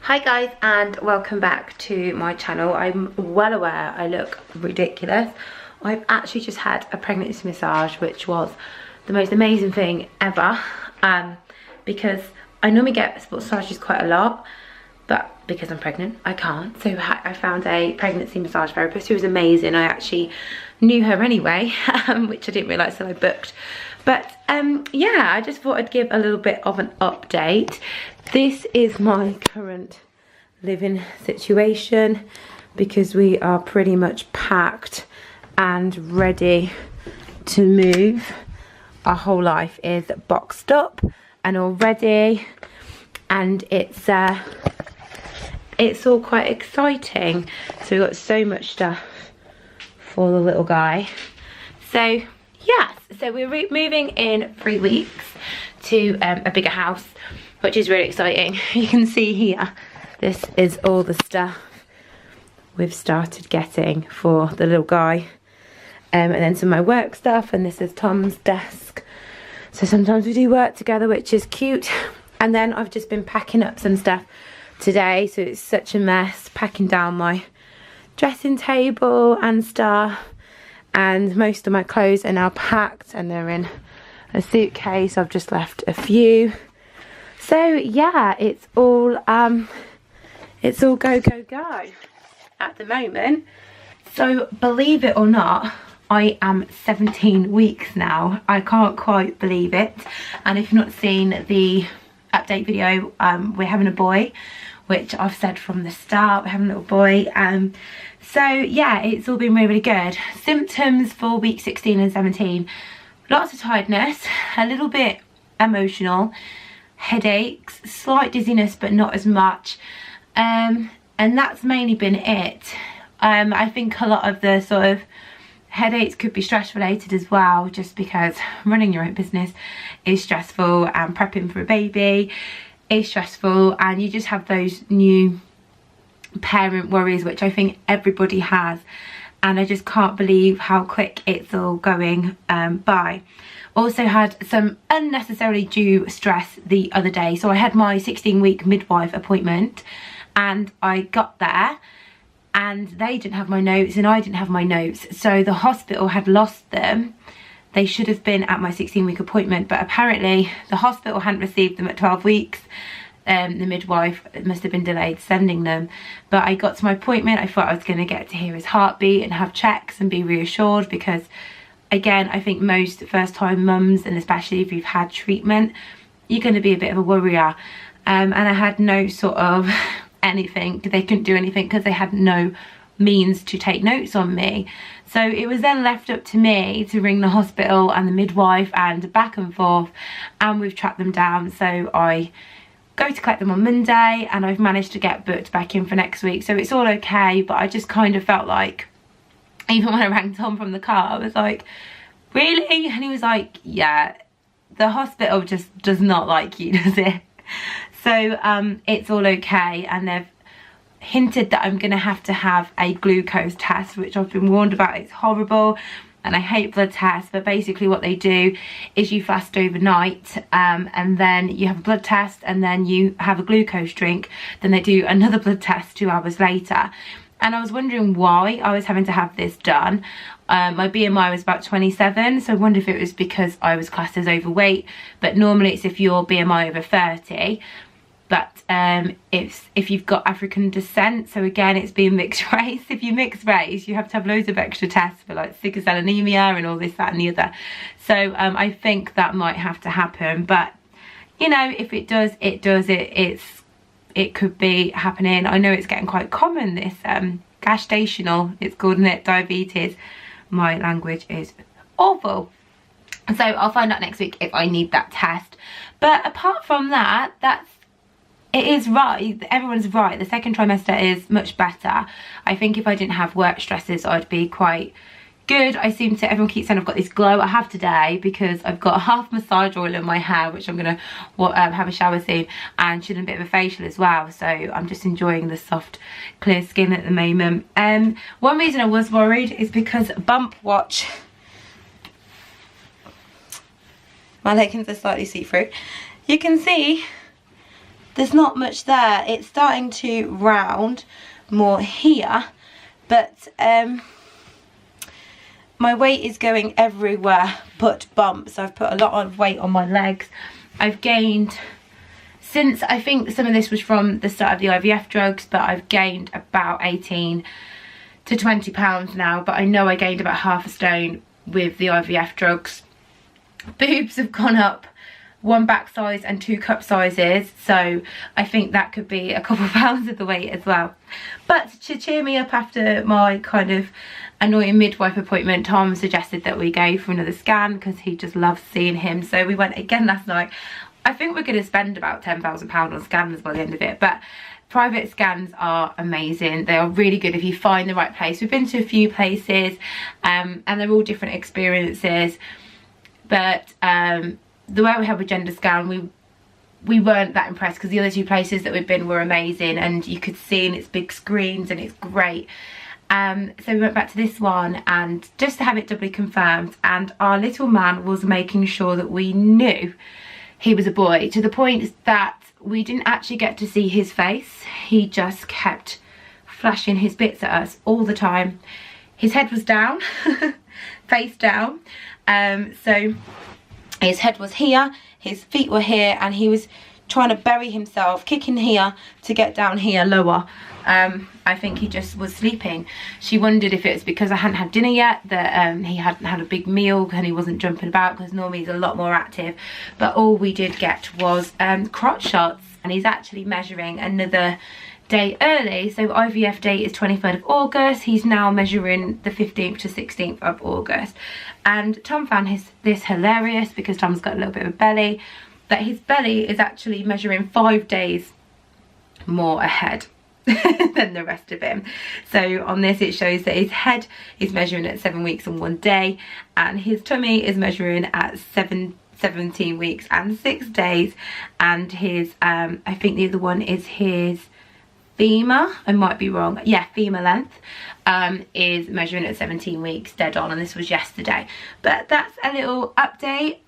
Hi guys, and welcome back to my channel. I'm well aware I look ridiculous. I've actually just had a pregnancy massage, which was the most amazing thing ever, because I normally get massages quite a lot, but because I'm pregnant I can't. So I found a pregnancy massage therapist who was amazing. I actually knew her anyway, which I didn't realise till I booked. But yeah, I just thought I'd give a little bit of an update. This is my current living situation because we are pretty much packed and ready to move. Our whole life is boxed up and all ready, and it's all quite exciting. So we've got so much stuff for the little guy. So yes, so we're moving in 3 weeks to a bigger house, which is really exciting. You can see here, this is all the stuff we've started getting for the little guy. And then some of my work stuff, and this is Tom's desk. So sometimes we do work together, which is cute. And then I've just been packing up some stuff today, so it's such a mess, packing down my dressing table and stuff. And most of my clothes are now packed and they're in a suitcase. I've just left a few. So yeah, it's all go, go, go at the moment. So believe it or not, I am 17 weeks now. I can't quite believe it. And if you've not seen the update video, we're having a boy, which I've said from the start, we're having a little boy. So yeah, it's all been really, really good. Symptoms for week 16 and 17, lots of tiredness, a little bit emotional, headaches, slight dizziness but not as much, and that's mainly been it. I think a lot of the sort of headaches could be stress related as well, just because running your own business is stressful and prepping for a baby is stressful, and you just have those new parent worries, which I think everybody has, and I just can't believe how quick it's all going by. Also had some unnecessarily due stress the other day. So I had my 16-week midwife appointment and I got there and they didn't have my notes and I didn't have my notes, so the hospital had lost them. They should have been at my 16-week appointment, but apparently the hospital hadn't received them at 12 weeks. The midwife must have been delayed sending them. But I got to my appointment, I thought I was going to get to hear his heartbeat and have checks and be reassured, because again, I think most first time mums, and especially if you've had treatment, you're going to be a bit of a worrier. And I had no sort of anything. They couldn't do anything because they had no means to take notes on me. So it was then left up to me to ring the hospital and the midwife and back and forth, and we've tracked them down. So I go to collect them on Monday and I've managed to get booked back in for next week. So it's all okay, but I just kind of felt like, even when I rang Tom from the car, I was like, really? And he was like, yeah, the hospital just does not like you, does it? So it's all okay, and they've hinted that I'm gonna have to have a glucose test, which I've been warned about. It's horrible and I hate blood tests, but basically what they do is you fast overnight, and then you have a blood test, and then you have a glucose drink, then they do another blood test 2 hours later. And I was wondering why I was having to have this done. My BMI was about 27, so I wonder if it was because I was classed as overweight, but normally it's if you're BMI over 30. But if you've got African descent, so again, it's being mixed race. If you're mixed race, you have to have loads of extra tests for like sickle cell anemia and all this, that and the other. So I think that might have to happen, but you know, if it does, it does. It could be happening. I know it's getting quite common, this gestational, it's called, isn't it, diabetes. My language is awful. So I'll find out next week if I need that test. But apart from that, it is right, everyone's right, the second trimester is much better. I think if I didn't have work stresses, I'd be quite good. Everyone keeps saying I've got this glow. I have today because I've got half massage oil in my hair, which I'm gonna have a shower soon, and should a bit of a facial as well. So I'm just enjoying the soft, clear skin at the moment. One reason I was worried is because bump watch, my leggings are slightly see-through. You can see there's not much there. It's starting to round more here, but my weight is going everywhere but bumps. I've put a lot of weight on my legs. I've gained, since, I think some of this was from the start of the IVF drugs, but I've gained about 18 to 20 pounds now. But I know I gained about half a stone with the IVF drugs. Boobs have gone up 1 back size and 2 cup sizes, so I think that could be a couple of pounds of the weight as well. But to cheer me up after my kind of annoying midwife appointment, Tom suggested that we go for another scan because he just loves seeing him. So we went again last night. I think we're going to spend about £10,000 on scans by the end of it, but private scans are amazing. They are really good if you find the right place. We've been to a few places and they're all different experiences, but the way we have a gender scan, we weren't that impressed because the other 2 places that we've been were amazing and you could see, and it's big screens and it's great. So we went back to this one and just to have it doubly confirmed, and our little man was making sure that we knew he was a boy, to the point that we didn't actually get to see his face. He just kept flashing his bits at us all the time. His head was down, face down, so his head was here, his feet were here, and he was trying to bury himself, kicking here to get down here lower. I think he just was sleeping. She wondered if it was because I hadn't had dinner yet, that he hadn't had a big meal and he wasn't jumping about, because normally he's a lot more active. But all we did get was crotch shots, and he's actually measuring another day early. So IVF date is 23rd of August. He's now measuring the 15th to 16th of August. And Tom found this hilarious, because Tom's got a little bit of a belly, that his belly is actually measuring 5 days more ahead than the rest of him. So on this it shows that his head is measuring at 7 weeks and 1 day, and his tummy is measuring at 17 weeks and 6 days, and his I think the other one is his femur, I might be wrong, yeah, femur length is measuring at 17 weeks dead on, and this was yesterday. But that's a little update.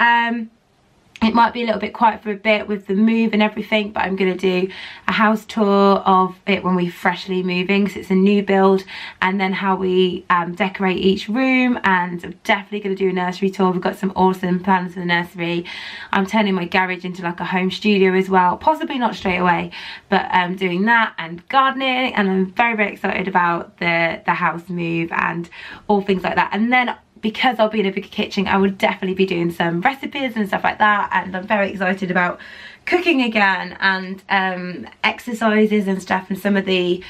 It might be a little bit quiet for a bit with the move and everything, but I'm going to do a house tour of it when we're freshly moving, because it's a new build, and then how we decorate each room. And I'm definitely going to do a nursery tour. We've got some awesome plans for the nursery. I'm turning my garage into like a home studio as well, possibly not straight away, but doing that, and gardening, and I'm very, very excited about the house move and all things like that. And then, because I'll be in a bigger kitchen, I will definitely be doing some recipes and stuff like that, and I'm very excited about cooking again, and exercises and stuff, and some of the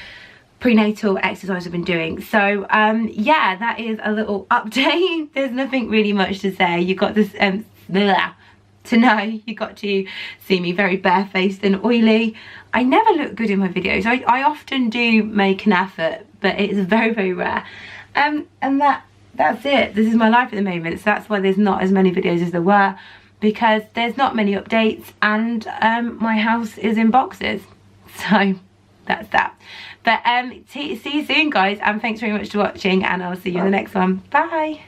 prenatal exercise I've been doing. So yeah, that is a little update. There's nothing really much to say. You got this to know, you got to see me very barefaced and oily. I never look good in my videos. I often do make an effort, but it's very, very rare. And that's it. This is my life at the moment, so that's why there's not as many videos as there were, because there's not many updates, and my house is in boxes. So that's that. But see you soon, guys, and thanks very much for watching, and I'll see you in the next one. Bye.